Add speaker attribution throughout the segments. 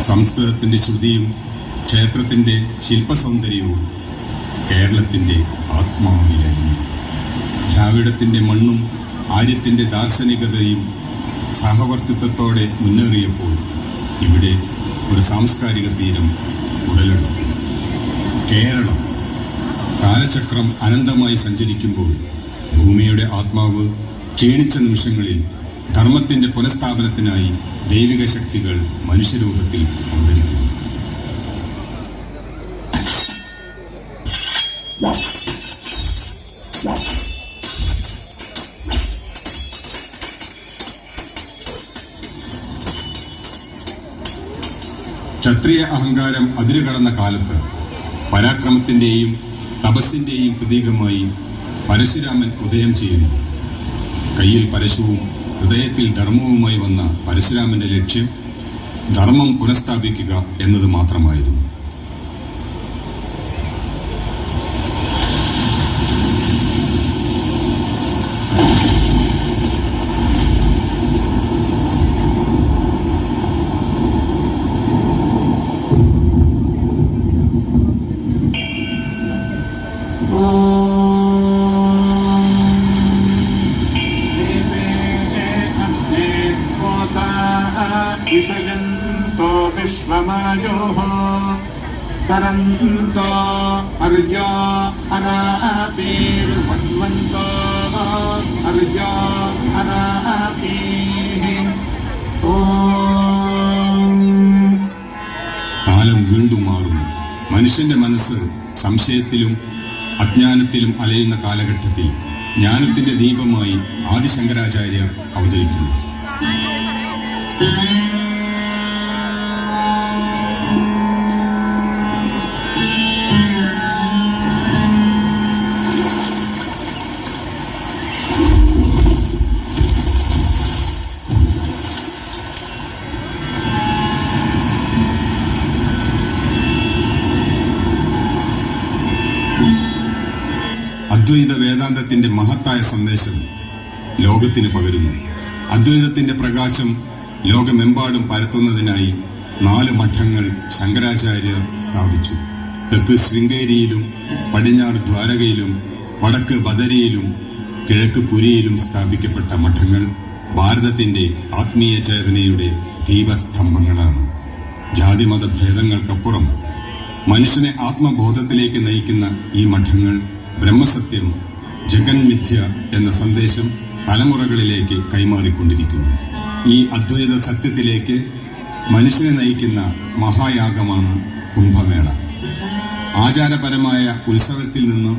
Speaker 1: സംസ്കൃതത്തിന്റെ ശ്രുതിയും ക്ഷേത്രത്തിന്റെ ശില്പസൗന്ദര്യവും കേരളത്തിന്റെ ആത്മാവിലലിഞ്ഞു. ദ്രാവിഡത്തിന്റെ മണ്ണും ആര്യത്തിന്റെ ദാർശനികതയും സഹവർത്തിത്വത്തോടെ മുന്നേറിയപ്പോൾ ഇവിടെ ഒരു സാംസ്കാരിക തീരം ഉടലെടുത്തു. കേരളം. കാലചക്രം അനന്തമായി സഞ്ചരിക്കുമ്പോൾ ഭൂമിയുടെ ആത്മാവ് ക്ഷീണിച്ച നിമിഷങ്ങളിൽ ധർമ്മത്തിന്റെ പുനഃസ്ഥാപനത്തിനായി ദൈവിക ശക്തികൾ മനുഷ്യരൂപത്തിൽ അവതരിക്കുന്നു. ക്ഷത്രിയ അഹങ്കാരം അതിരുകടന്ന കാലത്ത് പരാക്രമത്തിന്റെയും തപസ്സിന്റെയും പ്രതീകമായി പരശുരാമൻ ഉദയം ചെയ്യുന്നു. കയ്യിൽ പരശുവും ഹൃദയത്തിൽ ധർമ്മവുമായി വന്ന പരശുരാമന്റെ ലക്ഷ്യം ധർമ്മം പുനഃസ്ഥാപിക്കുക എന്നത് മാത്രമായിരുന്നു.
Speaker 2: विसजन्तो विश्वमायोः तरन्तो अर्यो अनापीर्वन्वन्तो अर्यो अनापीः.
Speaker 1: കാലം വീണ്ടും മാറുന്നു. മനുഷ്യന്റെ മനസ്സ് സംശയത്തിലും അജ്ഞാനത്തിലും അലയുന്ന കാലഘട്ടത്തിൽ ജ്ഞാനത്തിന്റെ ദീപമായി ആദിശങ്കരാചാര്യർ അവതരിക്കുന്നു. അദ്വൈത വേദാന്തത്തിന്റെ മഹത്തായ സന്ദേശം ലോകത്തിന് പകരുന്നു. അദ്വൈതത്തിന്റെ പ്രകാശം ലോകമെമ്പാടും പരത്തുന്നതിനായി 4 മഠങ്ങൾ ശങ്കരാചാര്യർ സ്ഥാപിച്ചു. തെക്ക് ശൃംഗേരിയിലും പടിഞ്ഞാറ് ദ്വാരകയിലും വടക്ക് ബദരിയിലും കിഴക്ക് പുരിയിലും സ്ഥാപിക്കപ്പെട്ട മഠങ്ങൾ ഭാരതത്തിന്റെ ആത്മീയ ചേതനയുടെ ദീപസ്തംഭങ്ങളാണ്. ജാതിമത ഭേദങ്ങൾക്കപ്പുറം മനുഷ്യനെ ആത്മബോധത്തിലേക്ക് നയിക്കുന്ന ഈ മഠങ്ങൾ ബ്രഹ്മസത്യം, ജഗന്മിഥ്യ എന്ന സന്ദേശം തലമുറകളിലേക്ക് കൈമാറിക്കൊണ്ടിരിക്കുന്നു. ഈ അദ്വൈത സത്യത്തിലേക്ക് മനുഷ്യനെ നയിക്കുന്ന മഹായാഗമാണ് കുംഭമേള. ആചാരപരമായ ഉത്സവത്തിൽ നിന്ന്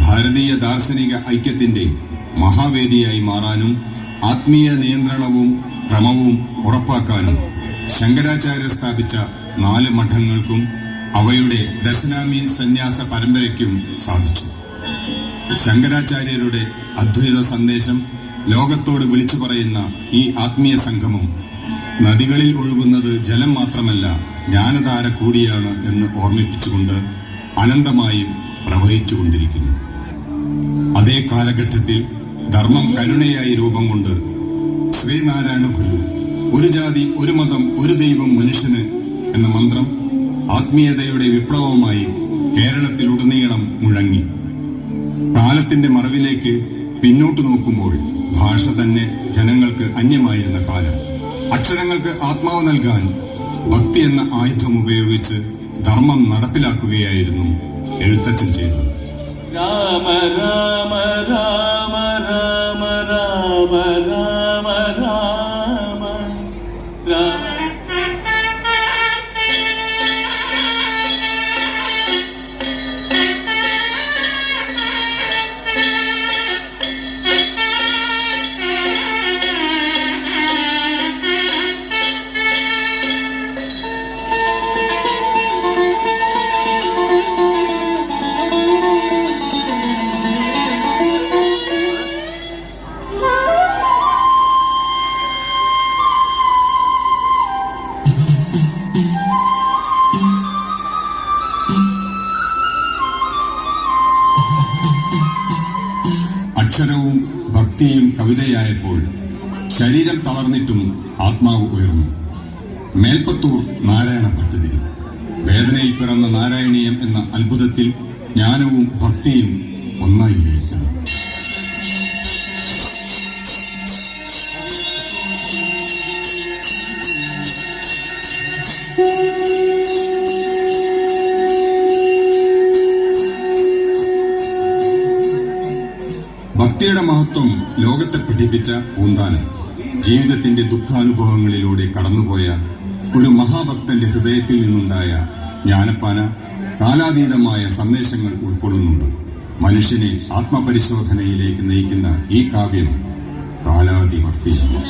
Speaker 1: ഭാരതീയ ദാർശനിക ഐക്യത്തിന്റെ മഹാവേദിയായി മാറാനും ആത്മീയ നിയന്ത്രണവും ക്രമവും ഉറപ്പാക്കാനും ശങ്കരാചാര്യർ സ്ഥാപിച്ച 4 മഠങ്ങൾക്കും അവയുടെ ദശനാമി സന്യാസ പരമ്പരയ്ക്കും സാധിച്ചു. ശങ്കരാചാര്യരുടെ അദ്വൈത സന്ദേശം ലോകത്തോട് വിളിച്ചു പറയുന്ന ഈ ആത്മീയ സംഗമം നദികളിൽ ഒഴുകുന്നത് ജലം മാത്രമല്ല, ജ്ഞാനധാര കൂടിയാണ് എന്ന് ഓർമ്മിപ്പിച്ചുകൊണ്ട് അനന്തമായും പ്രവഹിച്ചുകൊണ്ടിരിക്കുന്നു. അതേ കാലഘട്ടത്തിൽ ധർമ്മം കരുണയായി രൂപം കൊണ്ട് ശ്രീനാരായണ ഗുരു ഒരു ജാതി, ഒരു മതം, ഒരു ദൈവം മനുഷ്യന് എന്ന മന്ത്രം ആത്മീയതയുടെ വിപ്ലവമായി കേരളത്തിലുടനീളം മുഴങ്ങി. കാലത്തിന്റെ മറവിലേക്ക് പിന്നോട്ടു നോക്കുമ്പോൾ ഭാഷ തന്നെ ജനങ്ങൾക്ക് അന്യമായിരുന്ന കാലം. അക്ഷരങ്ങൾക്ക് ആത്മാവ് നൽകാൻ ഭക്തി എന്ന ആയുധം ഉപയോഗിച്ച് ധർമ്മം നടപ്പിലാക്കുകയായിരുന്നു എഴുത്തച്ഛൻ ചെയ്തത്.
Speaker 2: രാമ രാമ രാമ രാമ രാമ രാമ രാമ രാമ.
Speaker 1: അക്ഷരവും ഭക്തിയും കവിതയായപ്പോൾ ശരീരം തളർന്നിട്ടും ആത്മാവ് ഉയർന്നു. മേൽപ്പത്തൂർ നാരായണ ഭട്ടതിരി. വേദനയിൽ പിറന്ന നാരായണീയം എന്ന അത്ഭുതത്തിൽ ജ്ഞാനവും ഭക്തിയും ഒന്നായി ലയിക്കുന്നു. ഭക്തിയുടെ മഹത്വം ലോകത്തെ പഠിപ്പിച്ച പൂന്താനം ജീവിതത്തിന്റെ ദുഃഖാനുഭവങ്ങളിലൂടെ കടന്നുപോയ ഒരു മഹാഭക്തന്റെ ഹൃദയത്തിൽ നിന്നുണ്ടായ ജ്ഞാനപ്പാന കാലാതീതമായ സന്ദേശങ്ങൾ ഉൾക്കൊള്ളുന്നുണ്ട്. മനുഷ്യനെ ആത്മപരിശോധനയിലേക്ക് നയിക്കുന്ന ഈ കാവ്യം കാലാതിവർത്തിയാണ്.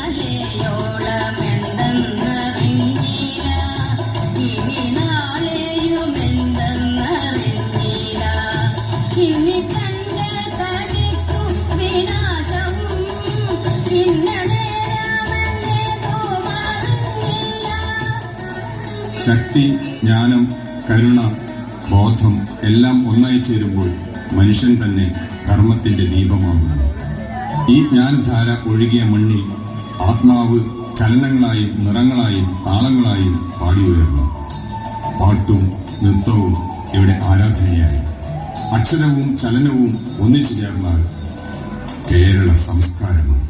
Speaker 1: ശക്തി, ജ്ഞാനം, കരുണ, ബോധം എല്ലാം ഒന്നായി ചേരുമ്പോൾ മനുഷ്യൻ തന്നെ ധർമ്മത്തിന്റെ ദീപമാകുന്നു. ഈ ജ്ഞാനധാര ഒഴുകിയ മണ്ണിൽ ആത്മാവ് ചലനങ്ങളായും നിറങ്ങളായും താളങ്ങളായും പാടിയുയർന്നു. പാട്ടും നൃത്തവും ഇവിടെ ആരാധനയായി. അക്ഷരവും ചലനവും ഒന്നിച്ചു ചേർന്നാൽ കേരള സംസ്കാരമാണ്.